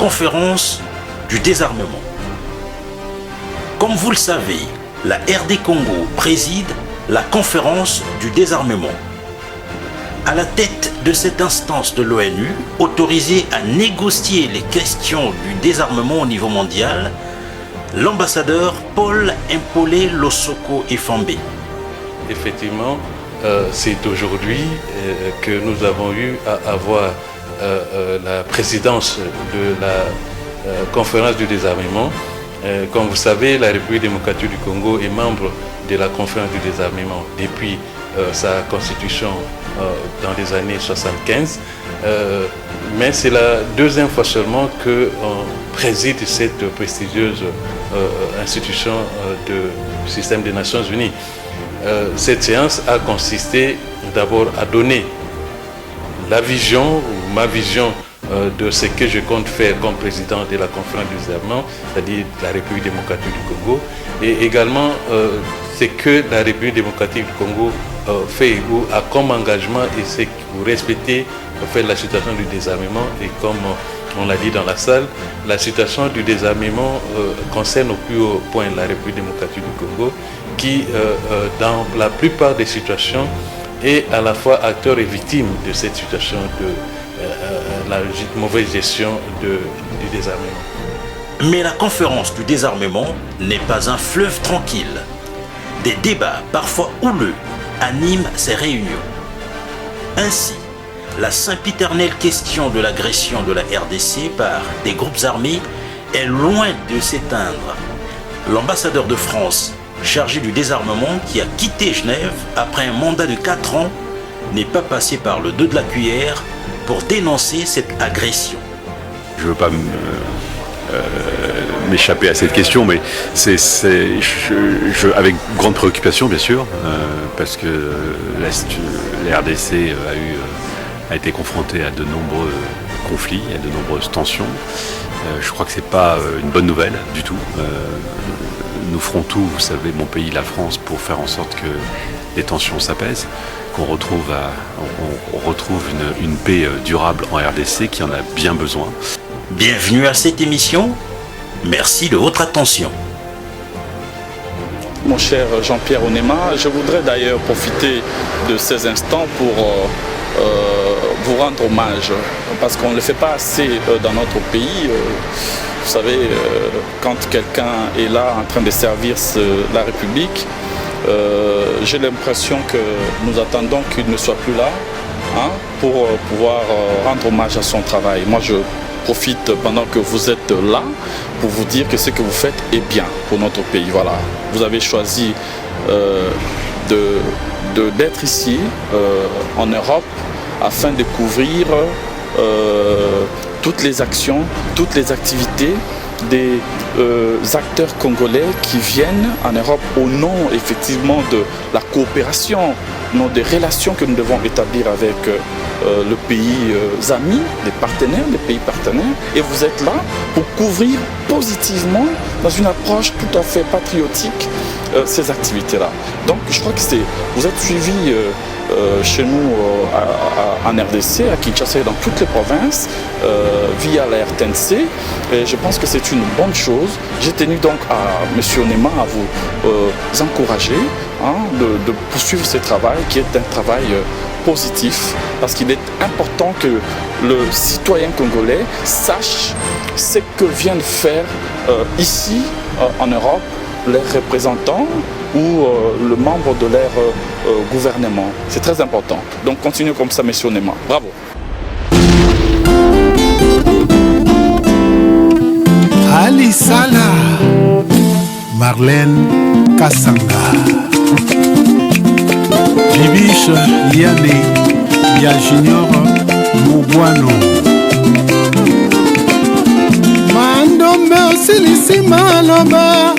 conférence du désarmement. Comme vous le savez, la RD Congo préside la conférence du désarmement. À la tête de cette instance de l'ONU, autorisée à négocier les questions du désarmement au niveau mondial, l'ambassadeur Paul Mpolé Losoko Efambé. Effectivement, c'est aujourd'hui que nous avons eu à avoir la présidence de la conférence du désarmement. Comme vous savez, la République démocratique du Congo est membre de la conférence du désarmement depuis sa constitution dans les années 75. Mais c'est la deuxième fois seulement qu'on préside cette prestigieuse institution du système des Nations Unies. Cette séance a consisté d'abord à donner la vision ou ma vision de ce que je compte faire comme président de la conférence du désarmement, c'est-à-dire la République démocratique du Congo, et également ce que la République démocratique du Congo fait ou a comme engagement et c'est pour respecter la situation du désarmement. Et comme on l'a dit dans la salle, la situation du désarmement concerne au plus haut point la République démocratique du Congo qui, dans la plupart des situations, est à la fois acteur et victime de cette situation de la mauvaise gestion du désarmement. Mais la conférence du désarmement n'est pas un fleuve tranquille. Des débats parfois houleux animent ces réunions. Ainsi, la sempiternelle question de l'agression de la RDC par des groupes armés est loin de s'éteindre. L'ambassadeur de France, chargé du désarmement, qui a quitté Genève après un mandat de 4 ans, n'est pas passé par le dos de la cuillère pour dénoncer cette agression. Je ne veux pas m'échapper à cette question, mais avec grande préoccupation bien sûr, parce que la RDC a été confrontée à de nombreux conflits, à de nombreuses tensions. Je crois que ce n'est pas une bonne nouvelle du tout. Nous ferons tout, vous savez, mon pays, la France, pour faire en sorte que les tensions s'apaisent, qu'on retrouve une paix durable en RDC qui en a bien besoin. Bienvenue à cette émission. Merci de votre attention. Mon cher Jean-Pierre Onema, je voudrais d'ailleurs profiter de ces instants pour vous rendre hommage, parce qu'on ne le fait pas assez dans notre pays. Vous savez, quand quelqu'un est là en train de servir la République, j'ai l'impression que nous attendons qu'il ne soit plus là pour pouvoir rendre hommage à son travail. Moi, je profite pendant que vous êtes là pour vous dire que ce que vous faites est bien pour notre pays. Voilà. Vous avez choisi d'être ici en Europe afin de couvrir toutes les actions, toutes les activités des acteurs congolais qui viennent en Europe au nom effectivement de la coopération, non des relations que nous devons établir avec le pays ami, les pays partenaires, et vous êtes là pour couvrir positivement, dans une approche tout à fait patriotique, ces activités-là. Donc je crois que vous êtes suivis chez nous en RDC, à Kinshasa et dans toutes les provinces, via la RTNC, et je pense que c'est une bonne chose. J'ai tenu donc à M. Onema à vous encourager de poursuivre ce travail qui est un travail positif, parce qu'il est important que le citoyen congolais sache ce que viennent faire ici en Europe les représentants ou le membre de leur gouvernement. C'est très important. Donc continuez comme ça, M. Onema. Bravo. Ali Salah, Marlène Kassanga, Bibiche Yane, Ya Junior Mugwano, Mandombe Osilisi Maloba,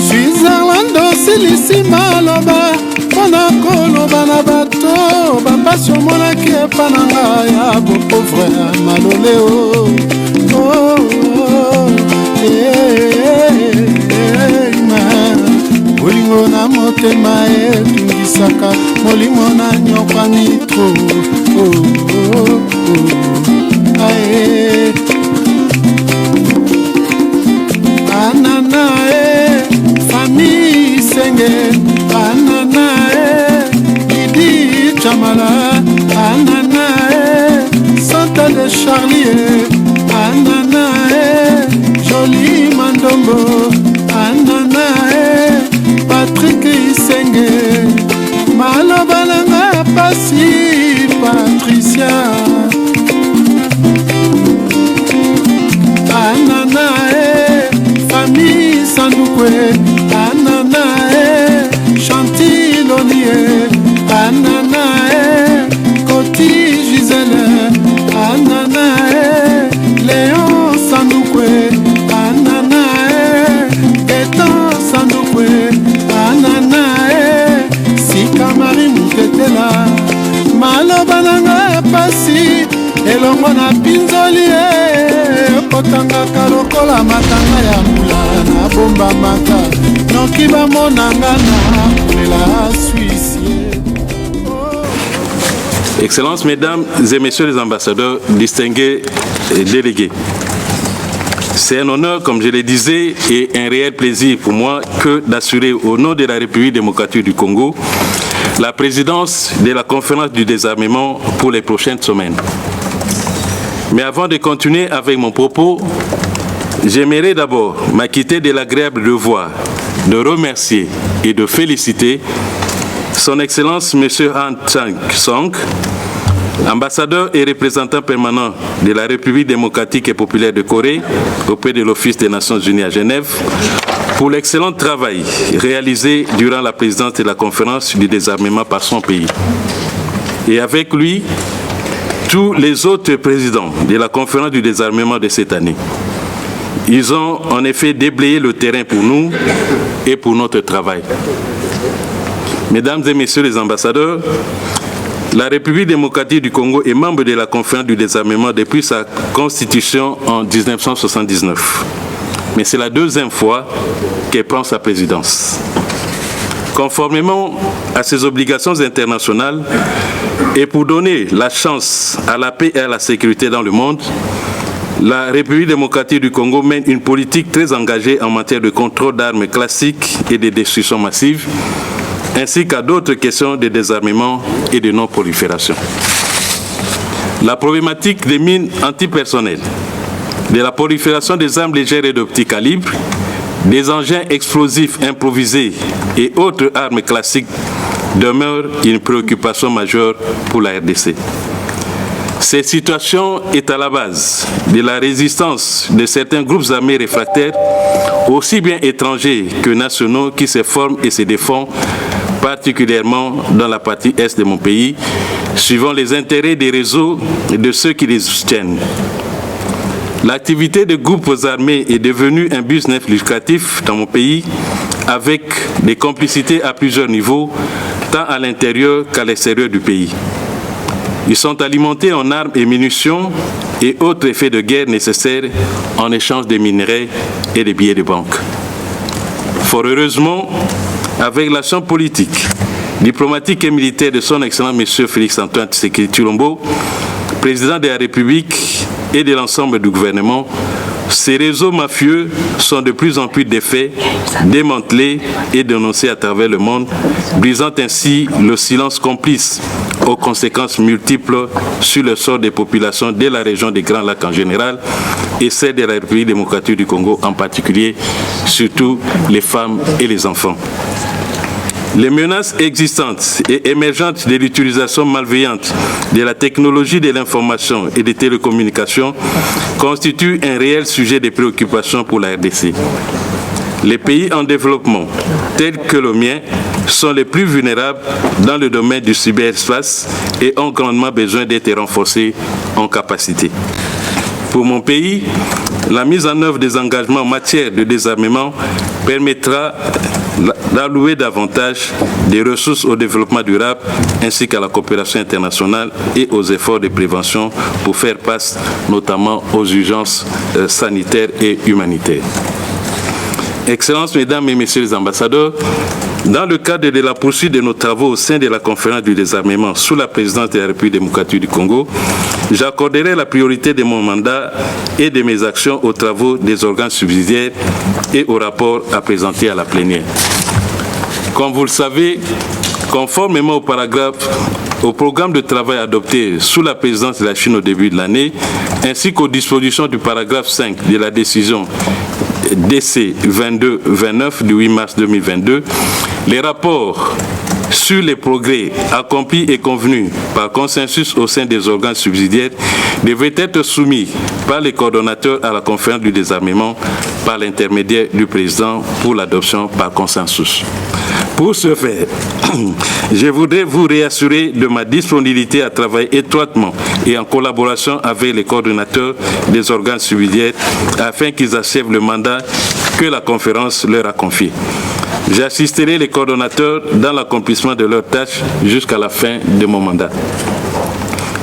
Switzerland Osilisi Maloba, Koloba na bato bapasi omonaki epa na ngai ya bopauvre maloleo bolingo na motema etungisaka molimo na nyokwami tro ae anana famille senge anana Didi Chamala anana Santa de Charlie anana Jolie Mandombo anana Patrick Isenge Malobalanga Pasi Patricia anana famille Sandoukwe anana Chantilonie anana Koti Gisèle anana Léon Sandoukwe anana Etan Sandoukwe anana Sika Marie Muketela malobananga pasi elongo na pinzoli okotangaka lokola matanga ya mbula na bomba maka noki bamonanga na kolela suicide. Excellences, Mesdames et Messieurs les ambassadeurs, distingués et délégués, c'est un honneur, comme je le disais, et un réel plaisir pour moi que d'assurer au nom de la République démocratique du Congo la présidence de la conférence du désarmement pour les prochaines semaines. Mais avant de continuer avec mon propos, j'aimerais d'abord m'acquitter de l'agréable devoir de remercier et de féliciter Son Excellence M. Han Chang-Song, ambassadeur et représentant permanent de la République démocratique et populaire de Corée auprès de l'Office des Nations Unies à Genève, pour l'excellent travail réalisé durant la présidence de la conférence du désarmement par son pays. Et avec lui, tous les autres présidents de la conférence du désarmement de cette année. Ils ont en effet déblayé le terrain pour nous et pour notre travail. Mesdames et Messieurs les ambassadeurs, la République démocratique du Congo est membre de la conférence du désarmement depuis sa constitution en 1979. Mais c'est la deuxième fois qu'elle prend sa présidence. Conformément à ses obligations internationales et pour donner la chance à la paix et à la sécurité dans le monde, la République démocratique du Congo mène une politique très engagée en matière de contrôle d'armes classiques et de destruction massive, ainsi qu'à d'autres questions de désarmement et de non-prolifération. La problématique des mines antipersonnelles, de la prolifération des armes légères et de petit calibre, des engins explosifs improvisés et autres armes classiques demeure une préoccupation majeure pour la RDC. Cette situation est à la base de la résistance de certains groupes armés réfractaires, aussi bien étrangers que nationaux, qui se forment et se défendent, particulièrement dans la partie est de mon pays, suivant les intérêts des réseaux et de ceux qui les soutiennent. L'activité de groupes armés est devenue un business lucratif dans mon pays, avec des complicités à plusieurs niveaux, tant à l'intérieur qu'à l'extérieur du pays. Ils sont alimentés en armes et munitions et autres effets de guerre nécessaires en échange de minerais et de billets de banque. Fort heureusement, avec l'action politique, diplomatique et militaire de son Excellence M. Félix-Antoine Tshisekedi Tshilombo, président de la République et de l'ensemble du gouvernement, ces réseaux mafieux sont de plus en plus défaits, démantelés et dénoncés à travers le monde, brisant ainsi le silence complice aux conséquences multiples sur le sort des populations de la région des Grands Lacs en général et celle de la République démocratique du Congo en particulier, surtout les femmes et les enfants. Les menaces existantes et émergentes de l'utilisation malveillante de la technologie de l'information et des télécommunications constituent un réel sujet de préoccupation pour la RDC. Les pays en développement, tels que le mien, sont les plus vulnérables dans le domaine du cyberespace et ont grandement besoin d'être renforcés en capacité. Pour mon pays, la mise en œuvre des engagements en matière de désarmement permettra d'allouer davantage des ressources au développement durable ainsi qu'à la coopération internationale et aux efforts de prévention pour faire face notamment aux urgences sanitaires et humanitaires. Excellences, Mesdames et Messieurs les ambassadeurs, Dans le cadre de la poursuite de nos travaux au sein de la conférence du désarmement sous la présidence de la République démocratique du Congo, j'accorderai la priorité de mon mandat et de mes actions aux travaux des organes subsidiaires et au rapport à présenter à la plénière. Comme vous le savez, conformément au programme de travail adopté sous la présidence de la Chine au début de l'année, ainsi qu'aux dispositions du paragraphe 5 de la décision DC 22-29 du 8 mars 2022, les rapports sur les progrès accomplis et convenus par consensus au sein des organes subsidiaires devraient être soumis par les coordonnateurs à la conférence du désarmement par l'intermédiaire du président pour l'adoption par consensus. Pour ce faire, je voudrais vous réassurer de ma disponibilité à travailler étroitement et en collaboration avec les coordonnateurs des organes subsidiaires afin qu'ils achèvent le mandat que la conférence leur a confié. J'assisterai les coordonnateurs dans l'accomplissement de leurs tâches jusqu'à la fin de mon mandat.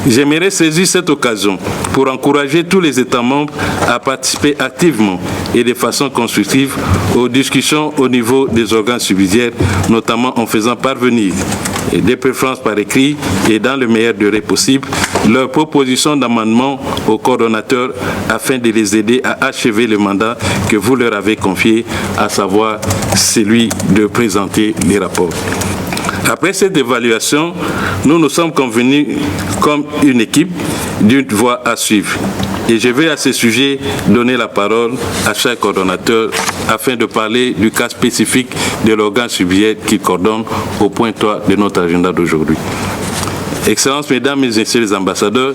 J'aimerais saisir cette occasion pour encourager tous les États membres à participer activement et de façon constructive aux discussions au niveau des organes subsidiaires, notamment en faisant parvenir des préférences par écrit et dans le meilleur délai possible leurs propositions d'amendement aux coordonnateurs afin de les aider à achever le mandat que vous leur avez confié, à savoir celui de présenter les rapports. Après cette évaluation, nous nous sommes convenus comme une équipe d'une voie à suivre. Et je vais à ce sujet donner la parole à chaque coordonnateur afin de parler du cas spécifique de l'organe subsidiaire qui coordonne au point 3 de notre agenda d'aujourd'hui. Excellences, Mesdames et Messieurs les ambassadeurs,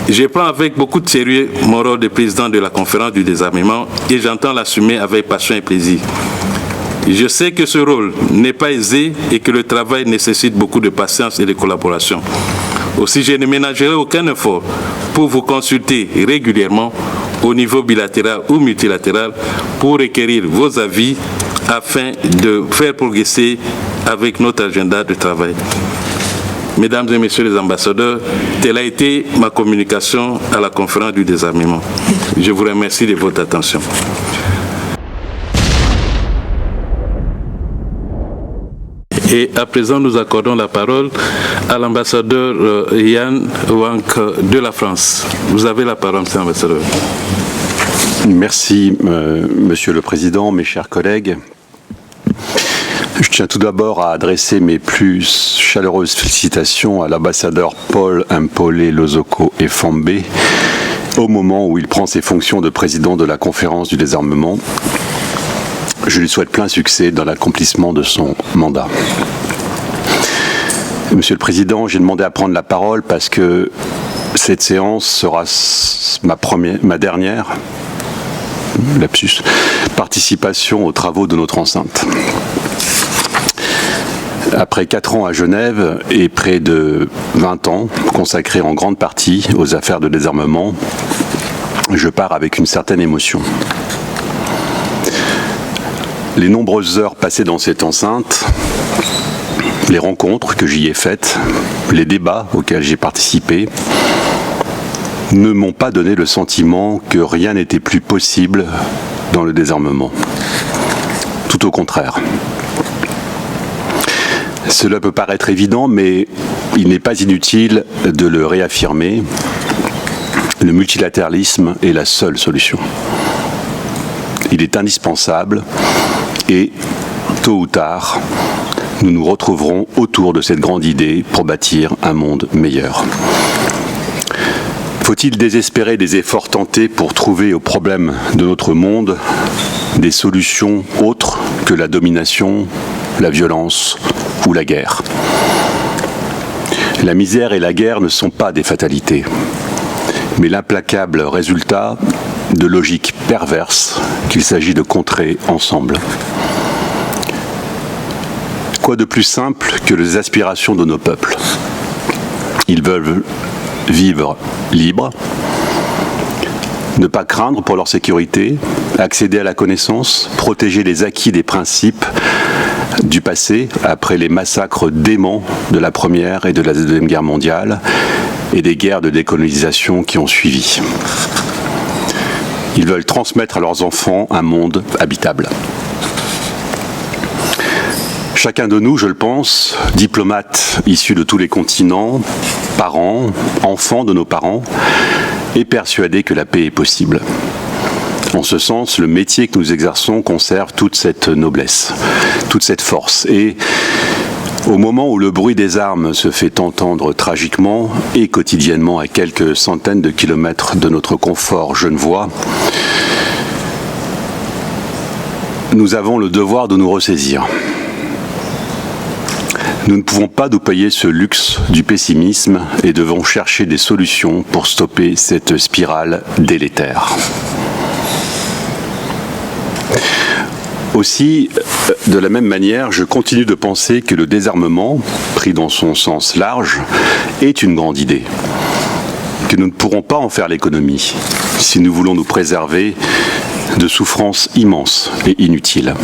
je prends avec beaucoup de sérieux mon rôle de président de la conférence du désarmement et j'entends l'assumer avec passion et plaisir. Je sais que ce rôle n'est pas aisé et que le travail nécessite beaucoup de patience et de collaboration. Aussi, je ne ménagerai aucun effort pour vous consulter régulièrement au niveau bilatéral ou multilatéral pour requérir vos avis afin de faire progresser avec notre agenda de travail. Mesdames et Messieurs les ambassadeurs, telle a été ma communication à la conférence du désarmement. Je vous remercie de votre attention. Et à présent, nous accordons la parole à l'ambassadeur Yann Wank de la France. Vous avez la parole, monsieur l'ambassadeur. Merci, Monsieur le Président, mes chers collègues. Je tiens tout d'abord à adresser mes plus chaleureuses félicitations à l'ambassadeur Paul Mpolé Lozoko Efambé au moment où il prend ses fonctions de président de la conférence du désarmement. Je lui souhaite plein succès dans l'accomplissement de son mandat. Monsieur le Président, j'ai demandé à prendre la parole parce que cette séance sera ma dernière participation aux travaux de notre enceinte. Après 4 ans à Genève et près de 20 ans consacrés en grande partie aux affaires de désarmement, je pars avec une certaine émotion. Les nombreuses heures passées dans cette enceinte, les rencontres que j'y ai faites, les débats auxquels j'ai participé, ne m'ont pas donné le sentiment que rien n'était plus possible dans le désarmement. Tout au contraire. Cela peut paraître évident, mais il n'est pas inutile de le réaffirmer. Le multilatéralisme est la seule solution. Il est indispensable et, tôt ou tard, nous nous retrouverons autour de cette grande idée pour bâtir un monde meilleur. Faut-il désespérer des efforts tentés pour trouver aux problèmes de notre monde des solutions autres que la domination, la violence ou la guerre? La misère et la guerre ne sont pas des fatalités, mais l'implacable résultat de logiques perverses qu'il s'agit de contrer ensemble. Quoi de plus simple que les aspirations de nos peuples? Ils veulent vivre libres, ne pas craindre pour leur sécurité, accéder à la connaissance, protéger les acquis des principes du passé après les massacres déments de la Première et de la Deuxième Guerre mondiale et des guerres de décolonisation qui ont suivi. Ils veulent transmettre à leurs enfants un monde habitable. Chacun de nous, je le pense, diplomates issus de tous les continents, parents, enfants de nos parents, est persuadé que la paix est possible. En ce sens, le métier que nous exerçons conserve toute cette noblesse, toute cette force. Et au moment où le bruit des armes se fait entendre tragiquement et quotidiennement à quelques centaines de kilomètres de notre confort genevois, nous avons le devoir de nous ressaisir. Nous ne pouvons pas nous payer ce luxe du pessimisme et devons chercher des solutions pour stopper cette spirale délétère. Aussi, de la même manière, je continue de penser que le désarmement, pris dans son sens large, est une grande idée, que nous ne pourrons pas en faire l'économie si nous voulons nous préserver de souffrances immenses et inutiles.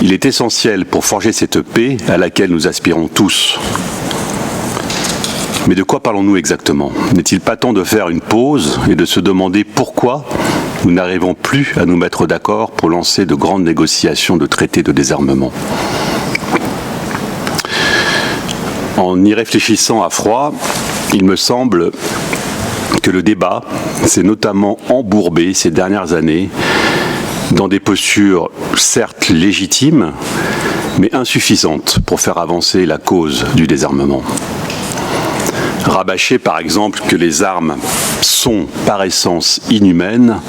Il est essentiel pour forger cette paix à laquelle nous aspirons tous. Mais de quoi parlons-nous exactement? N'est-il pas temps de faire une pause et de se demander pourquoi nous n'arrivons plus à nous mettre d'accord pour lancer de grandes négociations de traités de désarmement? En y réfléchissant à froid, il me semble que le débat s'est notamment embourbé ces dernières années dans des postures certes légitimes, mais insuffisantes pour faire avancer la cause du désarmement. Rabâcher par exemple que les armes sont par essence inhumaines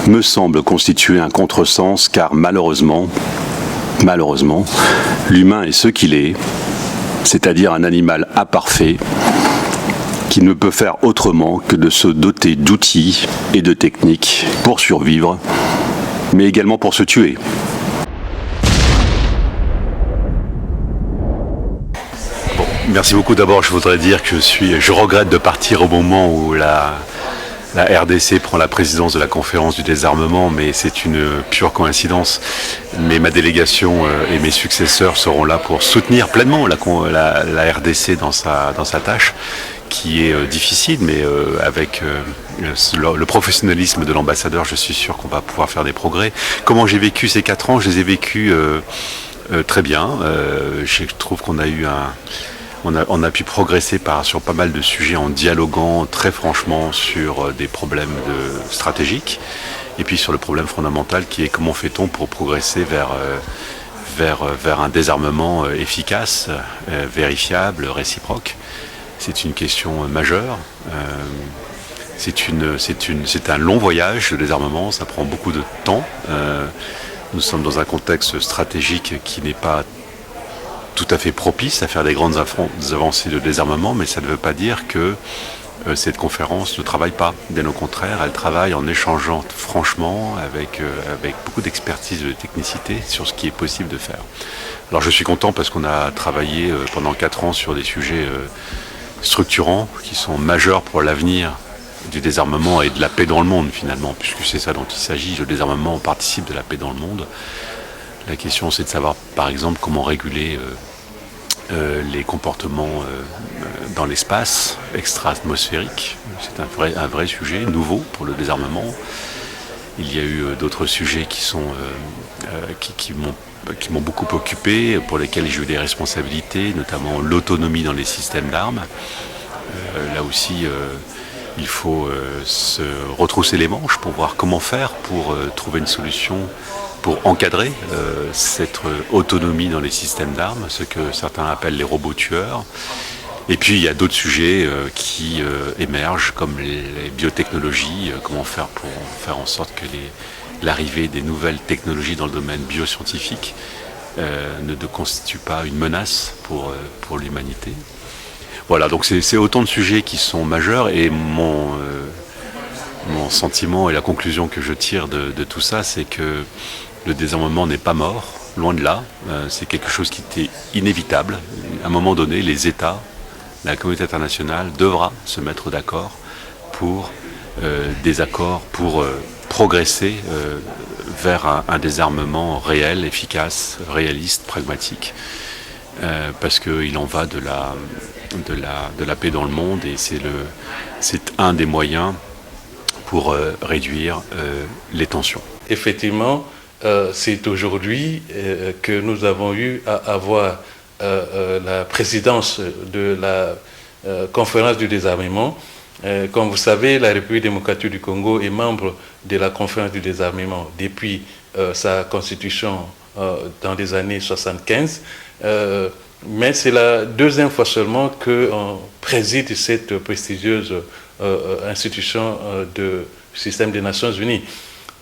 me semble constituer un contresens car malheureusement, l'humain est ce qu'il est, c'est-à-dire un animal imparfait qui ne peut faire autrement que de se doter d'outils et de techniques pour survivre, mais également pour se tuer. Merci beaucoup. D'abord, je voudrais dire que je regrette de partir au moment où la RDC prend la présidence de la conférence du désarmement, mais c'est une pure coïncidence. Mais ma délégation et mes successeurs seront là pour soutenir pleinement la RDC dans sa tâche, qui est difficile, mais avec le professionnalisme de l'ambassadeur, je suis sûr qu'on va pouvoir faire des progrès. Comment j'ai vécu ces 4 ans? Je les ai vécus très bien. Je trouve qu'on a eu on a pu progresser sur pas mal de sujets en dialoguant très franchement sur des problèmes stratégiques et puis sur le problème fondamental qui est comment fait-on pour progresser vers un désarmement efficace, vérifiable, réciproque. C'est une question majeure. C'est un long voyage, le désarmement, ça prend beaucoup de temps. Nous sommes dans un contexte stratégique qui n'est pas tout à fait propice à faire des grandes avancées de désarmement, mais ça ne veut pas dire que cette conférence ne travaille pas. Bien au contraire, elle travaille en échangeant franchement avec beaucoup d'expertise et de technicité sur ce qui est possible de faire. Alors je suis content parce qu'on a travaillé pendant 4 ans sur des sujets structurants qui sont majeurs pour l'avenir du désarmement et de la paix dans le monde finalement, puisque c'est ça dont il s'agit. Le désarmement participe de la paix dans le monde. La question, c'est de savoir, par exemple, comment réguler les comportements dans l'espace extra-atmosphérique. C'est un vrai sujet nouveau pour le désarmement. Il y a eu d'autres sujets qui m'ont beaucoup occupé, pour lesquels j'ai eu des responsabilités, notamment l'autonomie dans les systèmes d'armes. Là aussi, il faut se retrousser les manches pour voir comment faire pour trouver une solution pour encadrer cette autonomie dans les systèmes d'armes, ce que certains appellent les robots tueurs. Et puis il y a d'autres sujets qui émergent, comme les biotechnologies, comment faire pour faire en sorte que l'arrivée des nouvelles technologies dans le domaine bioscientifique ne constitue pas une menace pour l'humanité. Voilà, donc c'est autant de sujets qui sont majeurs, et mon sentiment et la conclusion que je tire de tout ça, c'est que le désarmement n'est pas mort, loin de là. C'est quelque chose qui était inévitable. À un moment donné, les États, la communauté internationale devra se mettre d'accord pour des accords pour progresser vers un désarmement réel, efficace, réaliste, pragmatique. Parce qu'il en va de la paix dans le monde, et c'est un des moyens pour réduire les tensions. Effectivement, c'est aujourd'hui que nous avons eu à avoir la présidence de la conférence du désarmement. Comme vous savez, la République démocratique du Congo est membre de la conférence du désarmement depuis sa constitution dans les années 75. Mais c'est la deuxième fois seulement qu'on préside cette prestigieuse institution du système des Nations Unies.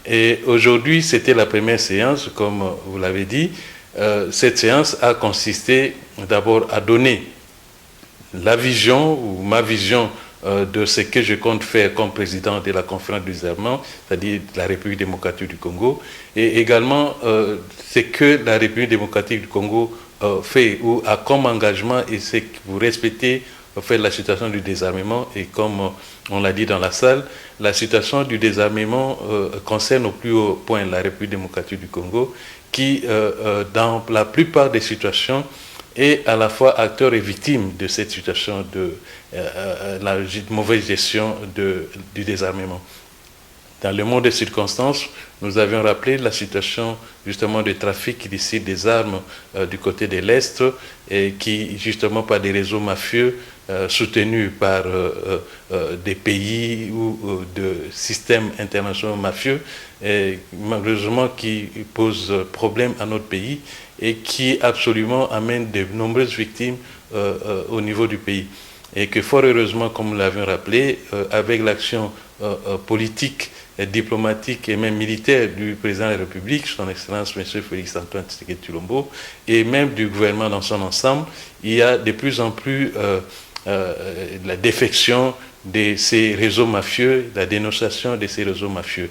Et aujourd'hui, c'était la première séance, comme vous l'avez dit. Cette séance a consisté d'abord à donner la vision ou ma vision de ce que je compte faire comme président de la conférence du désarmement, c'est-à-dire de la République démocratique du Congo, et également ce que la République démocratique du Congo fait ou a comme engagement et c'est que vous respectez fait la situation du désarmement et comme on l'a dit dans la salle, la situation du désarmement concerne au plus haut point la République démocratique du Congo qui, dans la plupart des situations, est à la fois acteur et victime de cette situation de la mauvaise gestion du désarmement. Dans le monde des circonstances, nous avions rappelé la situation justement de trafic illicite des armes du côté de l'Est et qui, justement, par des réseaux mafieux soutenus par des pays ou de systèmes internationaux mafieux, et malheureusement qui posent problème à notre pays et qui absolument amène de nombreuses victimes au niveau du pays. Et que fort heureusement, comme nous l'avions rappelé, avec l'action politique, diplomatique et même militaire du président de la République, son Excellence M. Félix-Antoine Tshisekedi Tshilombo, et même du gouvernement dans son ensemble, il y a de plus en plus la défection de ces réseaux mafieux, la dénonciation de ces réseaux mafieux.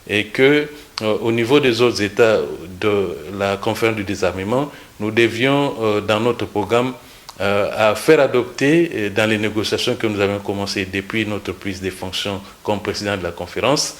Et que au niveau des autres États de la conférence du désarmement, nous devions, dans notre programme, à faire adopter dans les négociations que nous avons commencées depuis notre prise de fonction comme président de la conférence,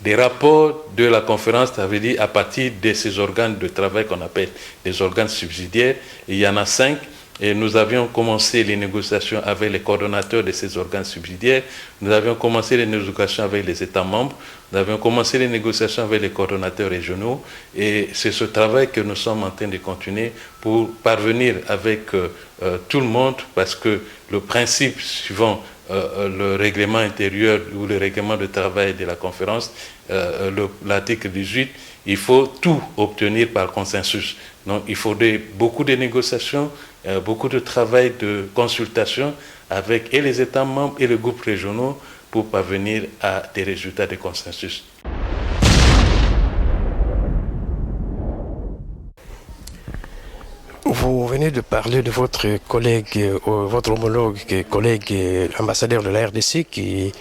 des rapports de la conférence, ça veut dire à partir de ces organes de travail qu'on appelle des organes subsidiaires. Il y en a 5. Et nous avions commencé les négociations avec les coordonnateurs de ces organes subsidiaires. Nous avions commencé les négociations avec les États membres. Nous avions commencé les négociations avec les coordonnateurs régionaux. Et c'est ce travail que nous sommes en train de continuer pour parvenir avec tout le monde, parce que le principe suivant le règlement intérieur ou le règlement de travail de la conférence, l'article 18, il faut tout obtenir par consensus. Donc il faudrait beaucoup de négociations, beaucoup de travail de consultation avec et les États membres et les groupes régionaux pour parvenir à des résultats de consensus. Vous venez de parler de votre collègue, votre homologue, collègue ambassadeur de la RDC qui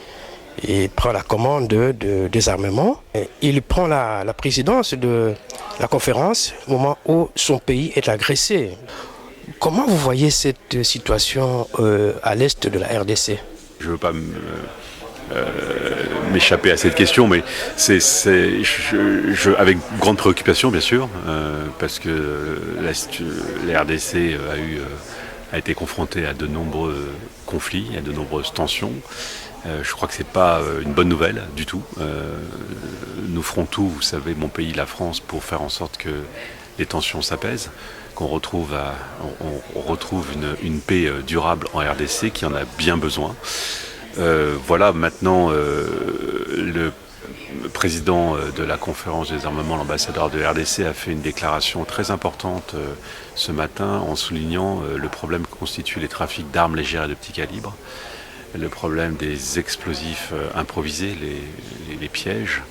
prend la commande de désarmement. Il prend la présidence de la conférence au moment où son pays est agressé. Comment vous voyez cette situation à l'est de la RDC? Je ne veux pas m'échapper à cette question, mais avec grande préoccupation, bien sûr, parce que la RDC a été confrontée à de nombreux conflits, à de nombreuses tensions. Je crois que ce n'est pas une bonne nouvelle du tout. Nous ferons tout, vous savez, mon pays, la France, pour faire en sorte que les tensions s'apaisent, qu'on retrouve, une paix durable en RDC qui en a bien besoin. Voilà, maintenant, le président de la conférence des armements, l'ambassadeur de RDC, a fait une déclaration très importante ce matin en soulignant le problème que constituent les trafics d'armes légères et de petits calibres, le problème des explosifs improvisés, les pièges.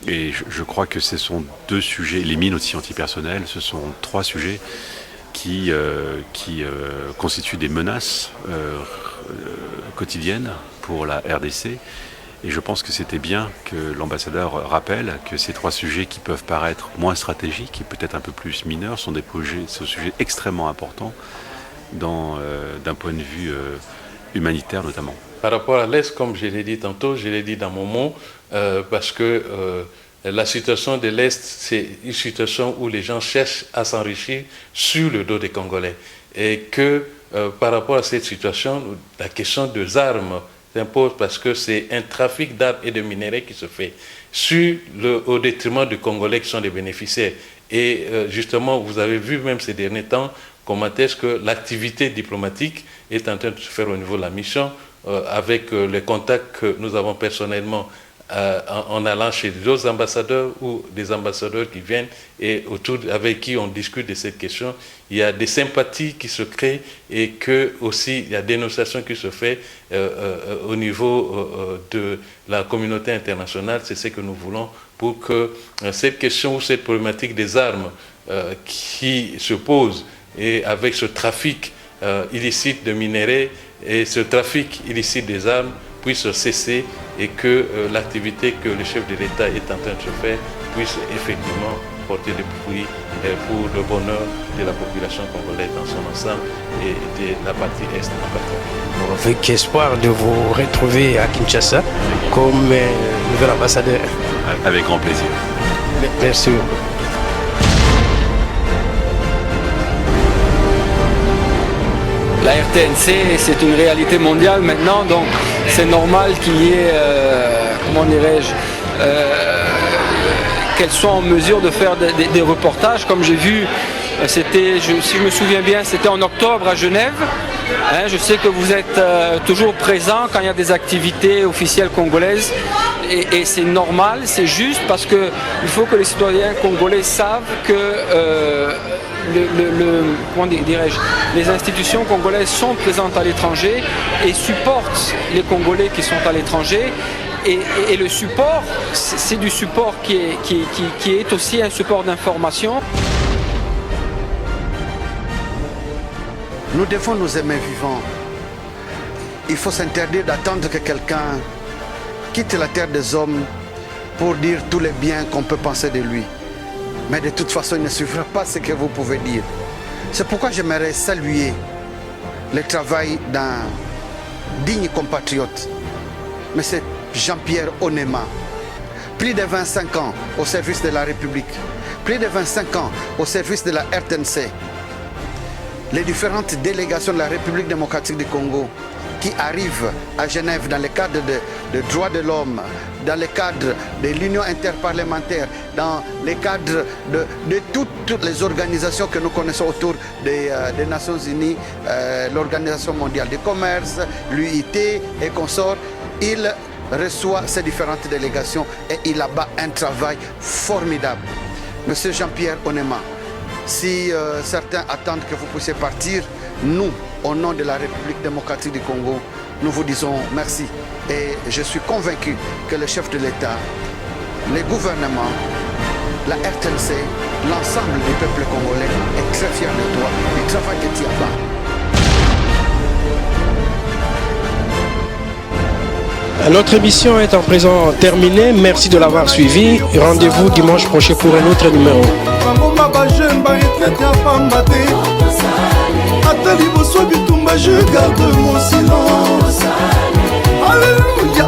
Et je crois que ce sont deux sujets, les mines aussi antipersonnelles, ce sont trois sujets qui constituent des menaces quotidiennes pour la RDC. Et je pense que c'était bien que l'ambassadeur rappelle que ces trois sujets qui peuvent paraître moins stratégiques et peut-être un peu plus mineurs sont des sujets extrêmement importants d'un point de vue humanitaire notamment. Par rapport à l'Est, comme je l'ai dit tantôt, je l'ai dit dans mon mot, parce que la situation de l'Est, c'est une situation où les gens cherchent à s'enrichir sur le dos des Congolais. Et que par rapport à cette situation, la question des armes s'impose parce que c'est un trafic d'armes et de minerais qui se fait au détriment des Congolais qui sont les bénéficiaires. Et justement, vous avez vu même ces derniers temps comment est-ce que l'activité diplomatique est en train de se faire au niveau de la mission, avec les contacts que nous avons personnellement en allant chez d'autres ambassadeurs ou des ambassadeurs qui viennent et avec qui on discute de cette question. Il y a des sympathies qui se créent et que aussi il y a des dénonciations qui se font au niveau de la communauté internationale. C'est ce que nous voulons pour que cette question ou cette problématique des armes qui se pose et avec ce trafic illicite de minerais et ce trafic illicite des armes puisse cesser et que l'activité que le chef de l'État est en train de se faire puisse effectivement porter des fruits pour le bonheur de la population congolaise dans son ensemble et de la partie Est en particulier. Avec espoir de vous retrouver à Kinshasa comme nouvel ambassadeur. Avec grand plaisir. Merci beaucoup. La RTNC, c'est une réalité mondiale maintenant, donc c'est normal qu'il y ait, comment dirais-je, qu'elles soient en mesure de faire des reportages. Comme j'ai vu, c'était, si je me souviens bien, c'était en octobre à Genève. Je sais que vous êtes toujours présent quand il y a des activités officielles congolaises. Et c'est normal, c'est juste parce qu'il faut que les citoyens congolais savent que comment dirais-je, les institutions congolaises sont présentes à l'étranger et supportent les Congolais qui sont à l'étranger. Et le support, c'est du support qui est aussi un support d'information. Nous devons nous aimer vivants. Il faut s'interdire d'attendre que quelqu'un quitte la terre des hommes pour dire tous les biens qu'on peut penser de lui. Mais de toute façon, il ne suffira pas ce que vous pouvez dire. C'est pourquoi j'aimerais saluer le travail d'un digne compatriote, M. Jean-Pierre Onema. Plus de 25 ans au service de la République, plus de 25 ans au service de la RTNC. Les différentes délégations de la République démocratique du Congo qui arrivent à Genève dans le cadre de droits de l'homme, dans le cadre de l'Union interparlementaire, dans le cadre de toutes les organisations que nous connaissons autour des Nations Unies, l'Organisation mondiale du commerce, l'UIT et consorts, il reçoit ces différentes délégations et il abat un travail formidable. Monsieur Jean-Pierre Onema, si certains attendent que vous puissiez partir, nous, au nom de la République démocratique du Congo, nous vous disons merci. Et je suis convaincu que le chef de l'État, les gouvernements, la RTNC, l'ensemble du peuple congolais est très fier de toi, du travail que tu as. Notre émission est en présent terminée. Merci de l'avoir suivi. Rendez-vous dimanche prochain pour un autre numéro. Je garde mon silence. Alléluia.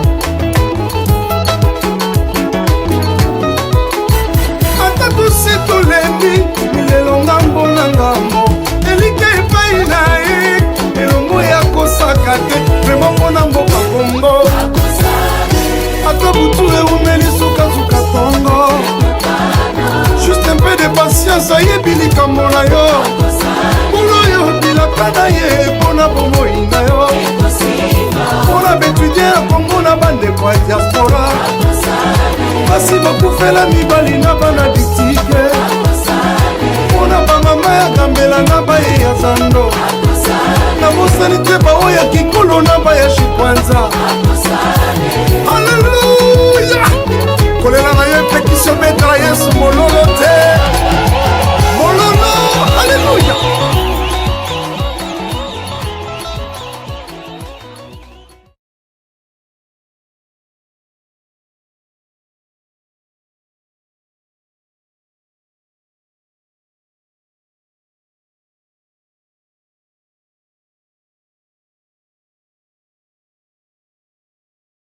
Ata tosi tolembi milelo ngambo na ngambo elike epai na ye elongo ya kosaka te vraimen mpona mboka Kongo ata butu eumeli sukazuka tongo juste un peu de patience ayebi likambo na yo kuloyo bilaka na ye mpona bomoi na yo mpona baetudie ya Kongo na bandeko ya diaspora basi bakufela mibali na bana ditike mpona bamama ya gambela na baye ya zando na bosani te baoyo ya kikolo na baya shikwanza